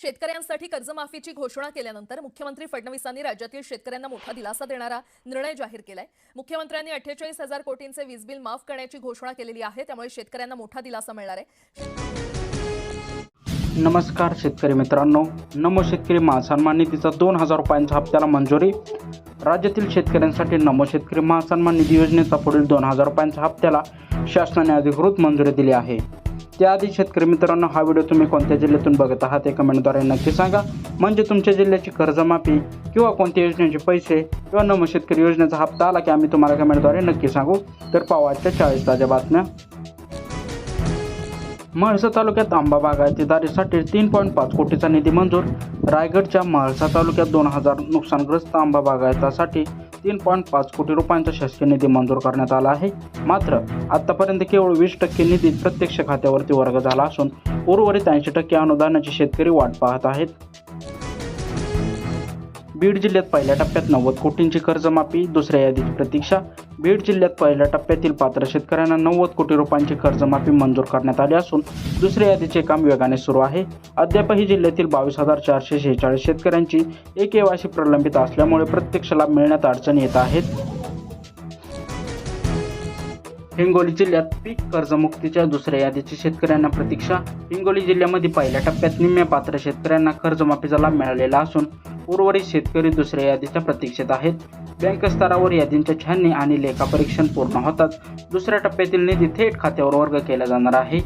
शेतकऱ्यांसाठी कर्जमाफीची घोषणा केल्यानंतर मुख्यमंत्री फडणवीसांनी राज्यातील शेतकऱ्यांना मोठा दिलासा देणारा निर्णय जाहीर केलाय। मुख्यमंत्र्यांनी 48,000 कोटींचे वीज बिल माफ करण्याची घोषणा केलेली आहे, त्यामुळे शेतकऱ्यांना मोठा दिलासा मिळणार आहे। नमस्कार शेतकरी मित्रांनो, नमो शेतकरी महासन्मान निधीचा 2,000 रुपयांचा हप्त्याला मंजुरी। राज्यातील शेतकऱ्यांसाठी नमो शेतकरी महासन्मान निधी योजनेचा पुढील 2,000 रुपयांचा हप्त्याला शासनाने अधिकृत मंजुरी दिली आहे। त्याआधी शेतकरी मित्रांनो, हा व्हिडिओ तुम्ही कोणत्या जिल्ह्यातून बघत आहात ते कमेंटद्वारे नक्की सांगा, म्हणजे तुमच्या जिल्ह्याची कर्जमाफी किंवा कोणत्या योजनेचे पैसे किंवा नमो शेतकरी योजनेचा हप्ता आला की आम्ही तुम्हाला कमेंटद्वारे नक्की सांगू। तर पाहू आजच्या 40 ताज्या बातम्या। म्हाळसा तालुक्यात आंबा बागायतीदारीसाठी 3.5 कोटीचा निधी मंजूर। रायगडच्या म्हाळसा तालुक्यात 2,000 नुकसानग्रस्त आंबा बागायतासाठी 3.5 कोटी रुपयांचा शासकीय निधी मंजूर करण्यात आला आहे। मात्र आतापर्यंत केवळ 20% निधी प्रत्यक्ष खात्यावरती वर्ग झाला असून उर्वरित 80% अनुदानाची शेतकरी वाट पाहत आहेत। बीड जिल्ह्यात पहिल्या टप्प्यात 90 कोटींची कर्जमाफी, दुसऱ्या यादीची प्रतीक्षा। बीड जिल्ह्यात पहिल्या टप्प्यातील पात्र शेतकऱ्यांना 90 कोटी रुपयांची कर्जमाफी मंजूर करण्यात आली असून दुसऱ्या यादीचे काम वेगाने सुरू आहे। अद्यापही जिल्ह्यातील 22,446 शेतकऱ्यांची केवायसी प्रलंबित असल्यामुळे प्रत्यक्ष लाभ मिळण्यात अडचणी येत आहेत। हिंगोली जिल्ह्यात पीक कर्जमुक्तीच्या दुसऱ्या यादीची शेतकऱ्यांना प्रतीक्षा। हिंगोली जिल्ह्यामध्ये पहिल्या टप्प्यात निम्म्या पात्र शेतकऱ्यांना कर्जमाफीचा लाभ मिळालेला असून उर्वरित शेतकरी दुसऱ्या यादीच्या प्रतीक्षेत आहेत। बँक स्तरावर यादींच्या छाननी आणि लेखापरीक्षण पूर्ण होताच दुसऱ्या टप्प्यातील निधी थेट खात्यावर वर्ग केला जाणार आहे।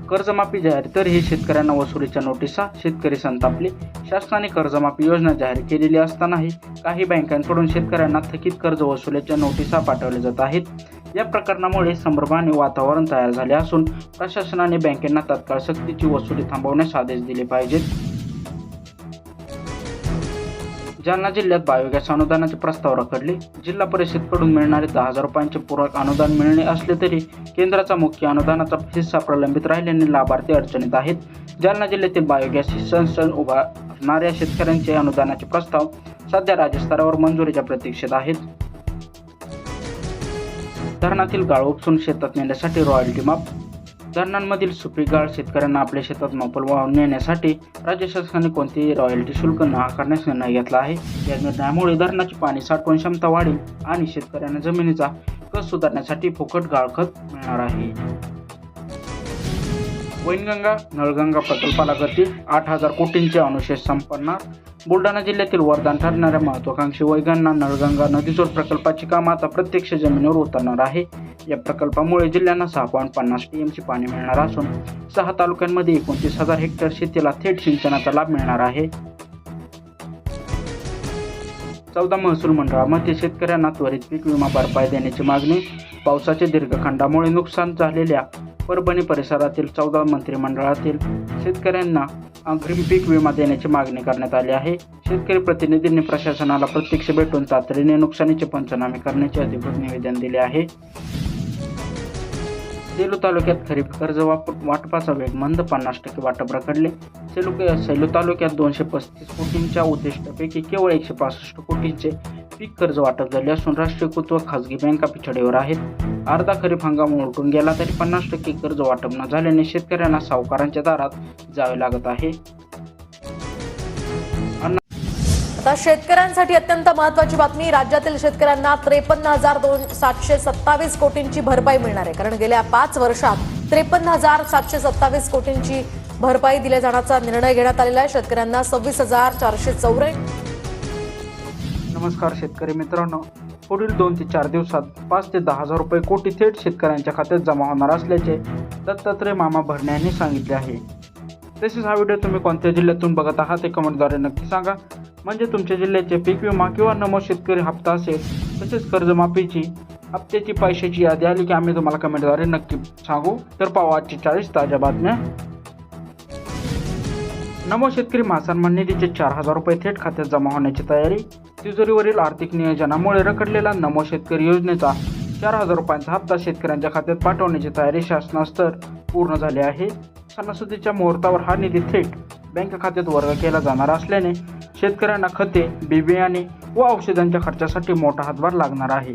कर्जमाफी जाहीर तरीही शेतकऱ्यांना वसुलीच्या नोटिसा, शेतकरी संतापले। शासनाने कर्जमाफी योजना जाहीर केलेली असतानाही काही बँकांकडून शेतकऱ्यांना थकीत कर्ज वसुलीच्या नोटिसा पाठवल्या जात आहेत। या प्रकरणामुळे संभ्रमाने वातावरण तयार झाले असून प्रशासनाने बँकेंना तात्काळ सक्तीची वसुली थांबवण्यास आदेश दिले पाहिजेत। जालना जिल्ह्यात बायोगॅस अनुदानाचे प्रस्ताव रखडले। जिल्हा परिषदेकडून मिळणारे 10,000 रुपयांचे पूरक अनुदान मिळणे असले तरी केंद्राचा मुख्य अनुदानाचा हिस्सा प्रलंबित राहिल्याने लाभार्थी अडचणीत आहेत। जालना जिल्ह्यातील बायोगॅस सण उभारणाऱ्या शेतकऱ्यांचे अनुदानाचे प्रस्ताव सध्या राज्यस्तरावर मंजुरीच्या प्रतीक्षेत आहेत। धरणातील गाळ उपसून शेतात नेण्यासाठी रॉयल्टी माफ। धरणांमधील सुपीक गाळ शेतकऱ्यांना आपल्या शेतात मोफत वाहून नेण्यासाठी राज्य शासनाने कोणतेही रॉयल्टी शुल्क न आकारण्यास निर्णय घेतला आहे। या निर्णयामुळे धरणाची पाणी साठवण क्षमता वाढेल आणि शेतकऱ्यांना जमिनीचा कस सुधारण्यासाठी फुकट गाळ खत मिळणार आहे। वैनगंगा नळगंगा प्रकल्पाला गती, 8,000 कोटींचे अनुशेष संपन्नार। बुलढाणा जिल्ह्यातील वरदान ठरणाऱ्या महत्वाकांक्षी वैनगंगा नळगंगा नदीजोड प्रकल्पाची कामं आता प्रत्यक्ष जमिनीवर उतरणार आहे। या प्रकल्पामुळे जिल्ह्यांना 6.50 TMC पाणी मिळणार असून 6 तालुक्यांमध्ये 29,000 हेक्टर शेतीला थेट सिंचनाचा लाभ मिळणार आहे। 14 महसूल मंडळामध्ये शेतकऱ्यांना त्वरित पीक विमा भरपाई देण्याची मागणी। पावसाच्या दीर्घखंडामुळे नुकसान झालेल्या परभणी परिसरातील 14 मंत्रिमंडळातील शेतकऱ्यांना अग्रिम पीक विमा देण्याची मागणी करण्यात आली आहे। शेतकरी प्रतिनिधींनी प्रशासनाला प्रत्यक्ष भेटून तातडीने नुकसानीचे पंचनामे करण्याचे अधिकृत निवेदन दिले आहे। सेलू तालुक्यात खरीप कर्ज वाटपाचा वेग मंद, 50% वाटप रखडले। सेलू तालुक्यात 235 कोटींच्या उद्दिष्टापैकी केवळ 165 कोटींचे पीक कर्ज वाटप झाले असून राष्ट्रीयकृत व खासगी बँका पिछाडीवर आहेत। अर्धा खरीप हंगाम उलटून गेला तरी 50% कर्ज वाटप न झाल्याने शेतकऱ्यांना सावकारांच्या दारात जावे लागत आहे। आता शेतकऱ्यांसाठी अत्यंत महत्त्वाची बातमी, राज्यातील शेतकऱ्यांना 53,727 कोटींची भरपाई मिळणार आहे। कारण गेल्या 5 वर्षात 53,727 कोटींची भरपाई दिल्या जाण्याचा निर्णय घेण्यात आलेला आहे। शेतकऱ्यांना 26,484। नमस्कार शेतकरी मित्रांनो, पुढील 2 ते 4 दिवसात 5 ते 10,000 रुपये कोटी थेट शेतकऱ्यांच्या खात्यात जमा होणार असल्याचे दत्तात्रय मामा भरणे यांनी सांगितले आहे। तसेच हा व्हिडिओ तुम्ही कोणत्या जिल्ह्यातून बघत आहात ते कमेंटद्वारे नक्की सांगा, म्हणजे तुमच्या जिल्ह्याचे पीक विमा किंवा नमो शेतकरी हप्ता असेल तसेच कर्जमाफीची हप्त्याची पैशाची यादी आली की आम्ही तुम्हाला कमेंटद्वारे नक्की सांगू। तर पाहू आजची 40 ताज्या बातम्या। नमो शेतकरी महासन्मान निधीचे 4,000 रुपये थेट खात्यात जमा होण्याची तयारी। तिजोरीवरील आर्थिक नियोजनामुळे रखडलेला नमो शेतकरी योजनेचा 4,000 रुपयांचा हप्ता शेतकऱ्यांच्या खात्यात पाठवण्याची तयारी शासनास्तर पूर्ण झाली आहे। सणासुदीच्या मुहूर्तावर हा निधी थेट बँक खात्यात वर्ग केला जाणार असल्याने शेतकऱ्यांना खते, बियाणे व औषधांच्या खर्चासाठी मोठा हातभार लागणार आहे।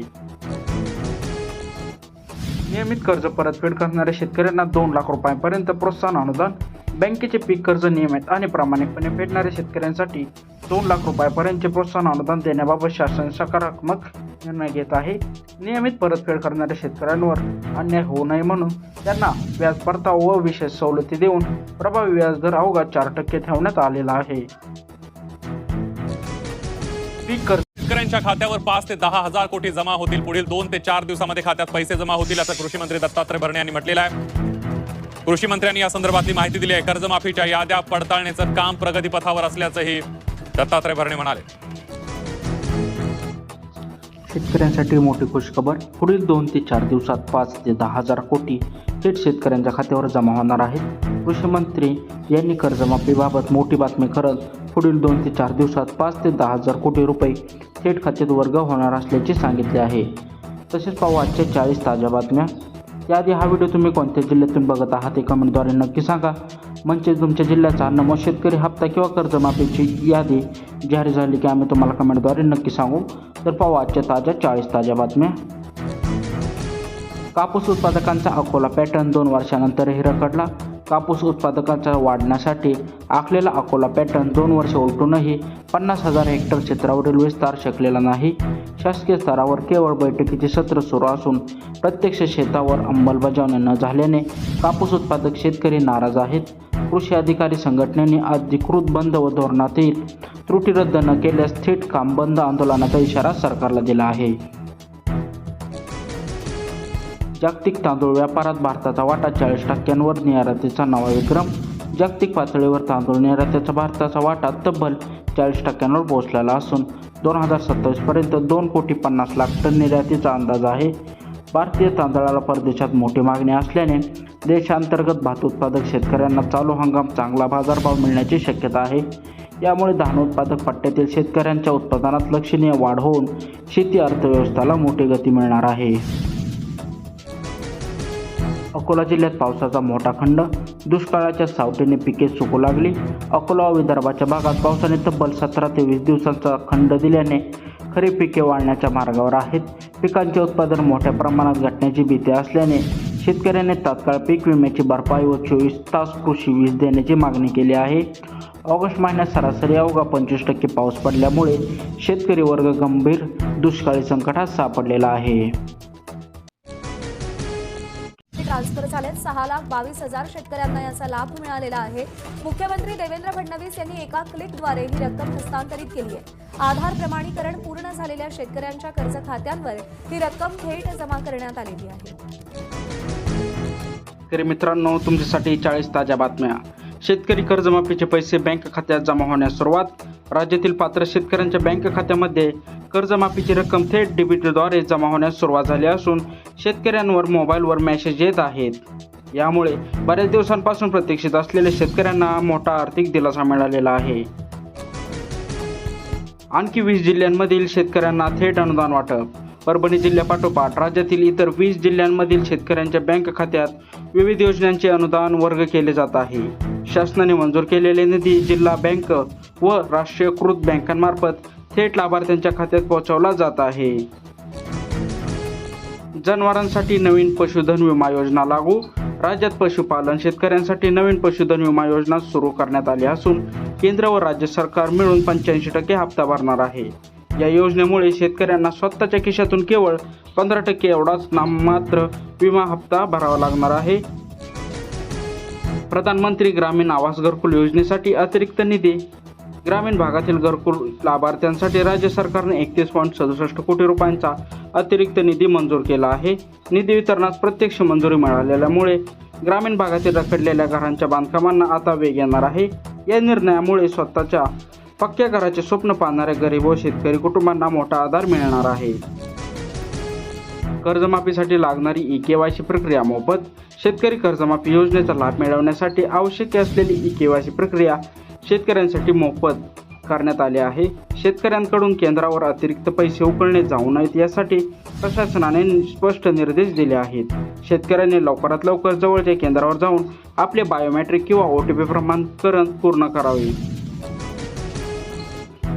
नियमित कर्ज परतफेड करणाऱ्या शेतकऱ्यांना 2 लाख रुपयांपर्यंत प्रोत्साहन अनुदान। बँकेचे पीक कर्ज नियमित आणि प्रामाणिकपणे फेडणाऱ्या शेतकऱ्यांसाठी 2 लाख रुपयापर्यंतचे प्रोत्साहन अनुदान देण्याबाबत शासन सकारात्मक निर्णय घेत आहे. नियमित परतफेड करणाऱ्या शेतकऱ्यांवर अन्याय होऊ नये म्हणून त्यांना व्याज परतावा व विशेष सवलती देऊन प्रभावी व्याजदर अवघा 4% ठेवण्यात आलेला आहे. पीक कर्ज शेतकऱ्यांच्या खात्यावर 5 ते 10 हजार कोटी जमा होतील. पुढील 2 ते 4 दिवसामध्ये खात्यात पैसे जमा होतील असं कृषी मंत्री दत्तात्रय भरणे यांनी म्हटलेलं आहे. कृषी मंत्र्यांनी या संदर्भातली माहिती दिली आहे. कर्जमाफीच्या याद्या पडताळण्याचं काम प्रगतीपथावर असल्याचंही दत्तात्रय भरणे म्हणाले. शेतकऱ्यांसाठी मोठी खुशखबर. पुढील 2 ते 4 दिवसात 5 ते 10 हजार कोटी थेट शेतकऱ्यांच्या खात्यावर जमा होणार आहेत. कृषी मंत्री यांनी कर्जमाफीबाबत मोठी बातमी करत पुढील 2 ते 4 दिवसात 5 ते 10 हजार कोटी रुपये थेट खात्यात वर्ग होणार असल्याचे सांगितले आहे. तसेच पाहू आजच्या 40 ताज्या बातम्या. याआधी हा व्हिडिओ तुम्ही कोणत्या जिल्ह्यातून बघत आहात ते कमेंटद्वारे नक्की सांगा. म्हणजे तुमच्या जिल्ह्याचा नमो शेतकरी हप्ता किंवा कर्जमाफीची यादी जाहीर झाली की आम्ही तुम्हाला कमेंटद्वारे नक्की सांगू. तर पाहू आजच्या 40 ताज्या बातम्या. कापूस उत्पादकांचा अकोला पॅटर्न 2 वर्षानंतरही रखडला. कापूस उत्पादकांचा वाढण्यासाठी आखलेला अकोला पॅटर्न 2 वर्षे उलटूनही 50,000 हेक्टर क्षेत्रावरील विस्तार शकलेला नाही. शासकीय स्तरावर केवळ बैठकीचे सत्र सुरू असून प्रत्यक्ष शेतावर अंमलबजावणी न झाल्याने कापूस उत्पादक शेतकरी नाराज आहेत. कृषी अधिकारी संघटनेने अधिकृत बंद व धोरणातील त्रुटी रद्द न केल्यास थेट काम बंद आंदोलनाचा इशारा सरकारला दिला आहे. जागतिक तांदूळ व्यापारात भारताचा वाटा 40%वर निर्यातीचा नवा विक्रम. जागतिक पातळीवर तांदूळ निर्यातीचा भारताचा वाटा तब्बल 40%वर पोहोचलेला असून 2027 पर्यंत 2,50,00,000 टन निर्यातीचा अंदाज आहे. भारतीय तांदळाला परदेशात मोठी मागणी असल्याने देशांतर्गत भात उत्पादक शेतकऱ्यांना चालू हंगाम चांगला बाजारभाव मिळण्याची शक्यता आहे. यामुळे धान उत्पादक पट्ट्यातील शेतकऱ्यांच्या उत्पादनात लक्षणीय वाढ होऊन शेती अर्थव्यवस्थेला मोठी गती मिळणार आहे. अकोला जिल्ह्यात पावसाचा मोठा खंड. दुष्काळाच्या सावटीने पिके सुकू लागली. अकोला व विदर्भाच्या भागात पावसाने तब्बल 17 ते 20 दिवसांचा खंड दिल्याने खरीप पिके वाढण्याच्या मार्गावर आहेत. पिकांचे उत्पादन मोठ्या प्रमाणात घटण्याची भीती असल्याने शेतकऱ्यांनी तात्काळ पीक विम्याची भरपाई व 24 तास कृषी वीज देण्याची मागणी केली आहे. ऑगस्ट महिन्यात सरासरी अवघा 25% पाऊस पडल्यामुळे शेतकरी वर्ग गंभीर दुष्काळी संकटात सापडलेला आहे. ट्रान्सफर झाले 6,22,000 शेतकऱ्यांना याचा लाभ मिळालेला आहे. मुख्यमंत्री देवेंद्र फडणवीस यांनी एका क्लिकद्वारे ही रक्कम हस्तांतरित केली आहे. आधार प्रमाणीकरण पूर्ण झालेल्या शेतकऱ्यांच्या कर्ज खात्यांवर ही रक्कम थेट जमा करण्यात आलेली आहे. शेतकरी मित्रांनो, तुमच्यासाठी 40 ताज्या बातम्या. शेतकरी कर्जमाफीचे पैसे बँक खात्यात जमा होण्यास सुरुवात. राज्यातील पात्र शेतकऱ्यांच्या बँक खात्यामध्ये कर्जमाफीची रक्कम थेट डीबीटीद्वारे जमा होण्यास सुरुवात झाली असून शेतकऱ्यांवर मोबाईलवर मेसेज येत आहेत. यामुळे बऱ्याच दिवसांपासून प्रतीक्षित असलेल्या शेतकऱ्यांना मोठा आर्थिक दिलासा मिळालेला आहे. आणखी 20 जिल्ह्यांमधील शेतकऱ्यांना थेट अनुदान वाटप. परभणी जिल्ह्यापाठोपाठ राज्यातील इतर 20 जिल्ह्यांमधील शेतकऱ्यांच्या बँक खात्यात विविध योजनांचे अनुदान वर्ग केले जात आहे. शासनाने मंजूर केलेले निधी जिल्हा बँक व राष्ट्रीयकृत बँकांमार्फत थेट लाभार्थ्यांच्या खात्यात पोहोचवला जात आहे. जनावरांसाठी नवीन पशुधन विमा योजना लागू. राज्यात पशुपालन शेतकऱ्यांसाठी नवीन पशुधन विमा योजना सुरू करण्यात आली असून केंद्र व राज्य सरकार मिळून 85% हप्ता भरणार आहे. या योजनेमुळे शेतकऱ्यांना स्वतःच्या खिशातून केवळ 15% एवढाच नाममात्र विमा हप्ता भरावा लागणार आहे. प्रधानमंत्री ग्रामीण आवास घरकुल योजनेसाठी अतिरिक्त निधी. ग्रामीण भागातील घरकुल लाभार्थ्यांसाठी राज्य सरकारने 31.67 कोटी रुपयांचा अतिरिक्त निधी मंजूर केला आहे. निधी वितरणास प्रत्यक्ष मंजुरी मिळालेल्यामुळे ग्रामीण भागातील रखडलेल्या घरांच्या बांधकामांना आता वेग येणार आहे. या निर्णयामुळे स्वतःच्या पक्क्या घराचे स्वप्न पाहणाऱ्या गरीब व शेतकरी कुटुंबांना मोठा आधार मिळणार आहे. कर्जमाफीसाठी लागणारी ई-केवायसी प्रक्रिया मोफत. शेतकरी कर्जमाफी योजनेचा लाभ मिळवण्यासाठी आवश्यक असलेली ई-केवायसी प्रक्रिया शेतकऱ्यांसाठी मोफत करण्यात आले आहे. शेतकऱ्यांकडून केंद्रावर अतिरिक्त पैसे उकळणे जाऊ नयेत यासाठी प्रशासनाने स्पष्ट निर्देश दिले आहेत. शेतकऱ्यांनी लवकरात लवकर जवळच्या केंद्रावर जाऊन आपले बायोमेट्रिक किंवा OTP प्रमाणीकरण पूर्ण करावे.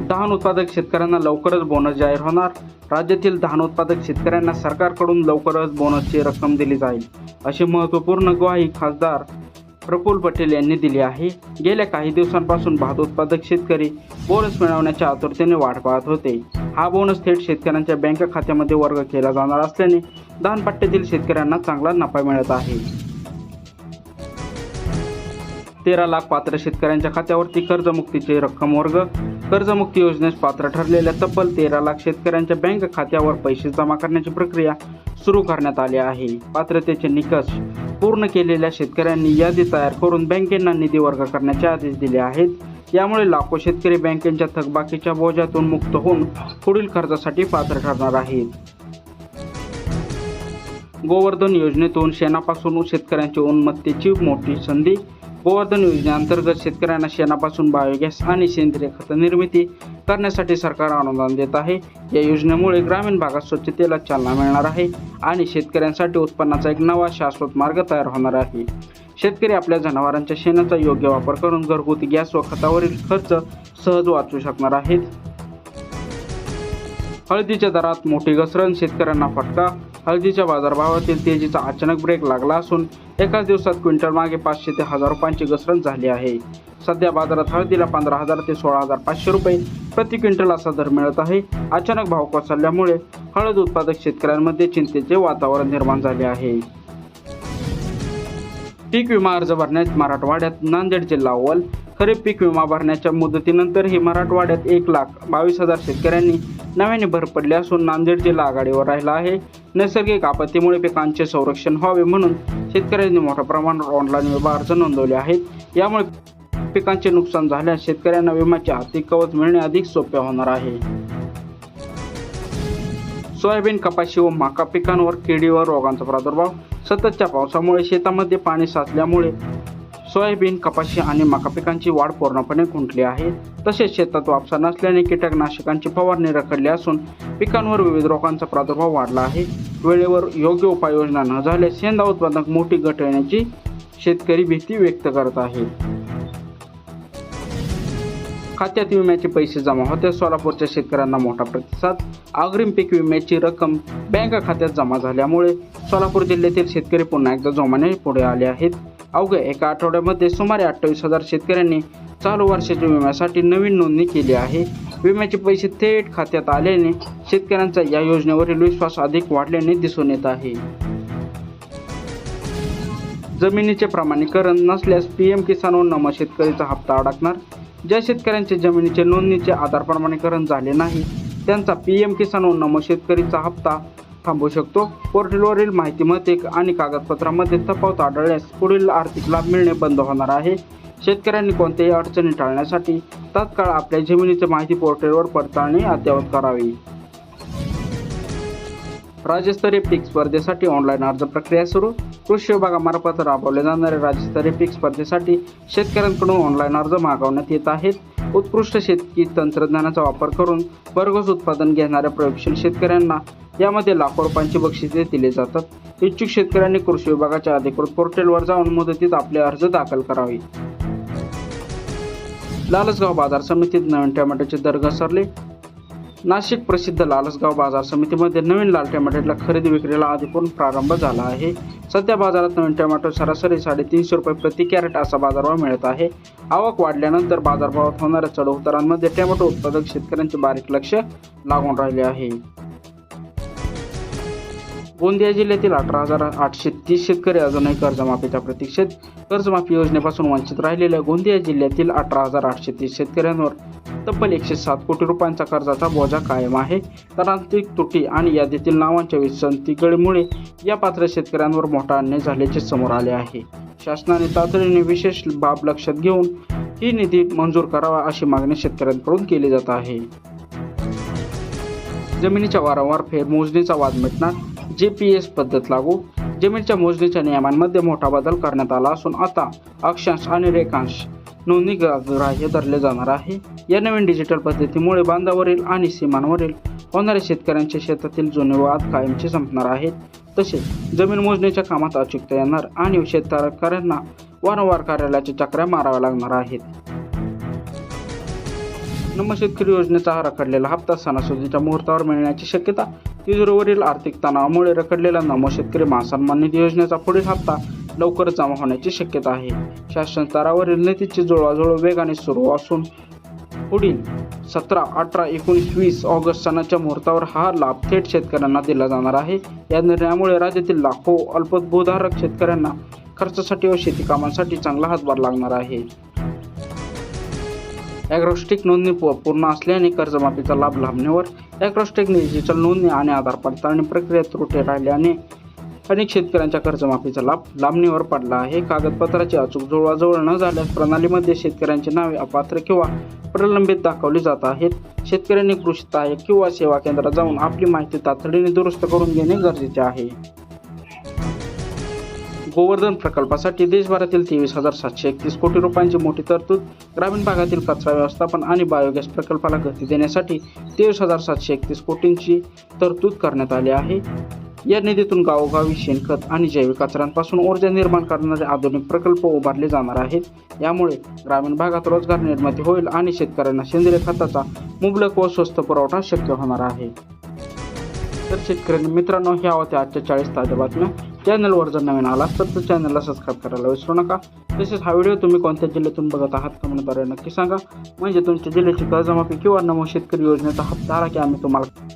धान उत्पादक शेतकऱ्यांना लवकरच बोनस जाहीर होणार. राज्यातील धान उत्पादक शेतकऱ्यांना सरकारकडून लवकरच बोनसची रक्कम दिली जाईल अशी महत्त्वपूर्ण ग्वाही खासदार प्रफुल्ल पटेल यांनी दिली आहे. गेल्या काही दिवसांपासून भात उत्पादक शेतकरी बोनस मिळवण्याच्या आतुरतेने वाट पाहत होते. हा बोनस थेट शेतकऱ्यांच्या बँक खात्यामध्ये वर्ग केला जाणार असल्याने धानपट्ट्यातील शेतकऱ्यांना चांगला नफा मिळत आहे. 13 लाख पात्र शेतकऱ्यांच्या खात्यावरती कर्जमुक्तीची रक्कम वर्ग. कर्जमुक्ती योजनेस पात्र ठरलेल्या तब्बल 13 लाख शेतकऱ्यांच्या बँक खात्यावर पैसे जमा करण्याची प्रक्रिया सुरू करण्यात आली आहे. पात्रतेचे निकष पूर्ण केलेल्या शेतकऱ्यांनी यादी तयार करून बँकेंना निधी वर्ग करण्याचे आदेश दिले आहेत. यामुळे लाखो शेतकरी बँकेच्या थकबाकीच्या बोजातून मुक्त होऊन पुढील कर्जासाठी पात्र ठरणार आहेत. गोवर्धन योजनेतून शेणापासून शेतकऱ्यांची उन्नतीची मोठी संधी. गोवर्धन योजनेअंतर्गत शेतकऱ्यांना शेणापासून बायोगॅस आणि सेंद्रिय खत निर्मिती करण्यासाठी सरकार अनुदान देत आहे. या योजनेमुळे ग्रामीण भागात स्वच्छतेला चालना मिळणार आहे आणि शेतकऱ्यांसाठी उत्पन्नाचा एक नवा शाश्वत मार्ग तयार होणार आहे. शेतकरी आपल्या जनावरांच्या शेणाचा योग्य वापर करून घरगुती गॅस व खतावरील खर्च सहज वाचवू शकणार आहेत. हळदीच्या दरात मोठी घसरण, शेतकऱ्यांना फटका. हळदीच्या बाजारभावातील तेजीचा अचानक ब्रेक लागला असून एकाच दिवसात क्विंटल मागे 500 ते 1000 रुपयांची घसरण झाली आहे. सध्या बाजारात हळदीला 15,000 ते 16,500 रुपये प्रति क्विंटल असा दर मिळत आहे. अचानक भाव कोसळल्यामुळे हळद उत्पादक शेतकऱ्यांमध्ये चिंतेचे वातावरण निर्माण झाले आहे. पीक विमा अर्ज भरण्यात मराठवाड्यात नांदेड जिल्हा अव्वल. खरीप पीक विमा भरण्याच्या मुदतीनंतरही मराठवाड्यात 1,22,000 शेतकऱ्यांनी नव्याने भर पडले असून नांदेड जिल्हा आघाडीवर राहिला आहे. नैसर्गिक आपत्तीमुळे पिकांचे संरक्षण व्हावे म्हणून शेतकऱ्यांनी मोठ्या प्रमाणावर ऑनलाईन विमा अर्ज नोंदवले आहेत. यामुळे पिकांचे नुकसान झाल्यास शेतकऱ्यांना विम्याचे आर्थिक कवच मिळणे अधिक सोपे होणार आहे. सोयाबीन, कपाशी व मका पिकांवर किडी व रोगांचा प्रादुर्भाव. सततच्या पावसामुळे शेतामध्ये पाणी साचल्यामुळे सोयाबीन, कपाशी आणि मका पिकांची वाढ पूर्णपणे खुंटली आहे. तसेच शेतात वापसा नसल्याने कीटकनाशकांची फवारणी रखडली असून पिकांवर विविध रोगांचा प्रादुर्भाव वाढला आहे. वेळेवर योग्य उपाययोजना न झाल्यास शेंगा उत्पादक मोठी घट येण्याची शेतकरी भीती व्यक्त करत आहे. खात्यात विम्याचे पैसे जमा होते. सोलापूरच्या शेतकऱ्यांना मोठा प्रतिसाद. अग्रिम पीक विम्याची रक्कम बँक खात्यात जमा झाल्यामुळे सोलापूर जिल्ह्यातील शेतकरी पुन्हा एकदा जोमाने पुढे आले आहेत. अवघ्या एका आठवड्यामध्ये सुमारे 28,000 शेतकऱ्यांनी चालू वर्षाच्या विम्यासाठी नवीन नोंदणी केली आहे. विम्याचे पैसे थेट खात्यात आल्याने शेतकऱ्यांचा या योजनेवरील विश्वास अधिक वाढल्याने दिसून येत आहे. जमिनीचे प्रमाणीकरण नसल्यास पीएम किसान व नमो शेतकरीचा हप्ता अडकणार. ज्या शेतकऱ्यांचे जमिनीचे नोंदणीचे आधार प्रमाणीकरण झाले नाही त्यांचा पीएम किसान व नमो शेतकरीचा हप्ता थांबू शकतो. पोर्टलवरील माहितीमध्ये आणि कागदपत्रामध्ये तफावत आढळल्यास पुढील आर्थिक लाभ मिळणे बंद होणार आहे. शेतकऱ्यांनी कोणत्याही अडचणी टाळण्यासाठी तात्काळ आपल्या जमिनीची माहिती पोर्टलवर पडताळणी अद्ययावत करावी. राज्यस्तरीय पीक स्पर्धेसाठी ऑनलाईन अर्ज प्रक्रिया सुरू. कृषी विभागामार्फत राबवले जाणाऱ्या राज्यस्तरीय पीक स्पर्धेसाठी शेतकऱ्यांकडून ऑनलाईन अर्ज मागवण्यात येत आहेत. उत्कृष्ट शेती तंत्रज्ञानाचा वापर करून भरघोस उत्पादन घेणाऱ्या प्रयोगशील शेतकऱ्यांना यामध्ये लाखो रुपयांची बक्षिसे दिली जातात. इच्छुक शेतकऱ्यांनी कृषी विभागाच्या अधिकृत पोर्टलवर जाऊन मुदतीत आपले अर्ज दाखल करावे. लालसगाव बाजार समितीत नवीन टोमॅटोचे दर घसरले. नाशिक प्रसिद्ध लालसगाव बाजार समितीमध्ये नवीन लाल टोमॅटोला खरेदी विक्रीला आधीपासून प्रारंभ झाला आहे. सध्या बाजारात नवीन टोमॅटो सरासरी 350 रुपये प्रति कॅरेट असा बाजारभाव मिळत आहे. आवक वाढल्यानंतर बाजारभावात होणाऱ्या चढउतारांमध्ये टोमॅटो उत्पादक शेतकऱ्यांचे बारीक लक्ष लागून राहिले आहे. गोंदिया जिल्ह्यातील 18,830 शेतकरी अजूनही कर्जमाफीच्या प्रतीक्षेत. कर्जमाफी योजनेपासून वंचित राहिलेल्या गोंदिया जिल्ह्यातील 18,830 शेतकऱ्यांवर तब्बल 107 कोटी रुपयांचा कर्जाचा बोजा कायम आहे. तर आर्थिक त्रुटी आणि यादीतील नावांच्या विसंगतीमुळे या पात्र शेतकऱ्यांवर मोठा अन्याय झाल्याचे समोर आले आहे. शासनाने तातडीने विशेष बाब लक्षात घेऊन ही निधी मंजूर करावा अशी मागणी शेतकऱ्यांकडून केली जात आहे. जमिनीच्या वारंवार फेरमोजणीचा वाद मिटणार. GPS पद्धत लागू. जमिनीच्या मोजणीच्या नियमांमध्ये मोठा बदल करण्यात आला असून आता अक्षांश आणि रेखांश नोंदणी ग्राह्य धरले जाणार आहे. या नवीन डिजिटल पद्धतीमुळे बांधावरील आणि सीमांवरील होणाऱ्या शेतकऱ्यांच्या शेतातील जुने वाद कायमचे संपणार आहेत. तसेच जमीन मोजणीच्या कामात अचूकता येणार आणि शेतकऱ्यांना वारंवार कार्यालयाच्या चकऱ्या माराव्या लागणार आहेत. नमो शेतकरी योजनेचा हा रखडलेला हप्ता सणासुदीच्या मुहूर्तावर मिळण्याची शक्यता. तिजोरीवरील आर्थिक तणावामुळे रखडलेला नमो शेतकरी महासन्मान निधी योजनेचा पुढील हप्ता लवकरच जमा होण्याची शक्यता आहे. शासन स्तरावरील नीतीची जुळवाजुळव वेगाने सुरू असून पुढील 17, 18, 19, 20 ऑगस्ट सणाच्या मुहूर्तावर हा लाभ थेट शेतकऱ्यांना दिला जाणार आहे. या निर्णयामुळे राज्यातील लाखो अल्पभूधारक शेतकऱ्यांना खर्चासाठी व शेती कामांसाठी चांगला हातभार लागणार आहे. ॲग्रोस्टेक नोंदणी पूर्ण असल्याने कर्जमाफीचा लाभ लांबणीवर. ॲग्रोस्टेकने डिजिटल नोंदणी आणि आधार पडताळणी प्रक्रियेत त्रुटी राहिल्याने अनेक शेतकऱ्यांच्या कर्जमाफीचा लाभ लांबणीवर पडला आहे. कागदपत्राची अचूक जुळवाजुळव न झाल्यास प्रणालीमध्ये शेतकऱ्यांची नावे अपात्र किंवा प्रलंबित दाखवली जात आहेत. शेतकऱ्यांनी कृषी सहाय्यक किंवा सेवा केंद्रात जाऊन आपली माहिती तातडीने दुरुस्त करून घेणे गरजेचे आहे. गोवर्धन प्रकल्पासाठी देशभरातील 23,731 कोटी रुपयांची मोठी तरतूद. ग्रामीण भागातील कचरा व्यवस्थापन आणि बायोगॅस प्रकल्पाला गती देण्यासाठी 23,731 कोटींची तरतूद करण्यात आली आहे. या निधीतून गावोगावी शेणखत आणि जैविक कचऱ्यांपासून ऊर्जा निर्माण करणारे आधुनिक प्रकल्प उभारले जाणार आहेत. यामुळे ग्रामीण भागात रोजगार निर्मिती होईल आणि शेतकऱ्यांना सेंद्रिय खताचा मुबलक व स्वस्त पुरवठा शक्य होणार आहे. तर शेतकरी मित्रांनो, ह्या होत्या आजच्या 40 ताज्या बातम्या. चॅनलवर जर नवीन आलात तर चॅनलला सबस्क्राईब करायला विसरू नका. तसेच हा व्हिडिओ तुम्ही कोणत्या जिल्ह्यातून बघत आहात कमेंटद्वारे नक्की सांगा. म्हणजे तुमच्या जिल्ह्याची कर्जमाफी किंवा नमो शेतकरी योजनेचा हप्ता आला की आम्ही तुम्हाला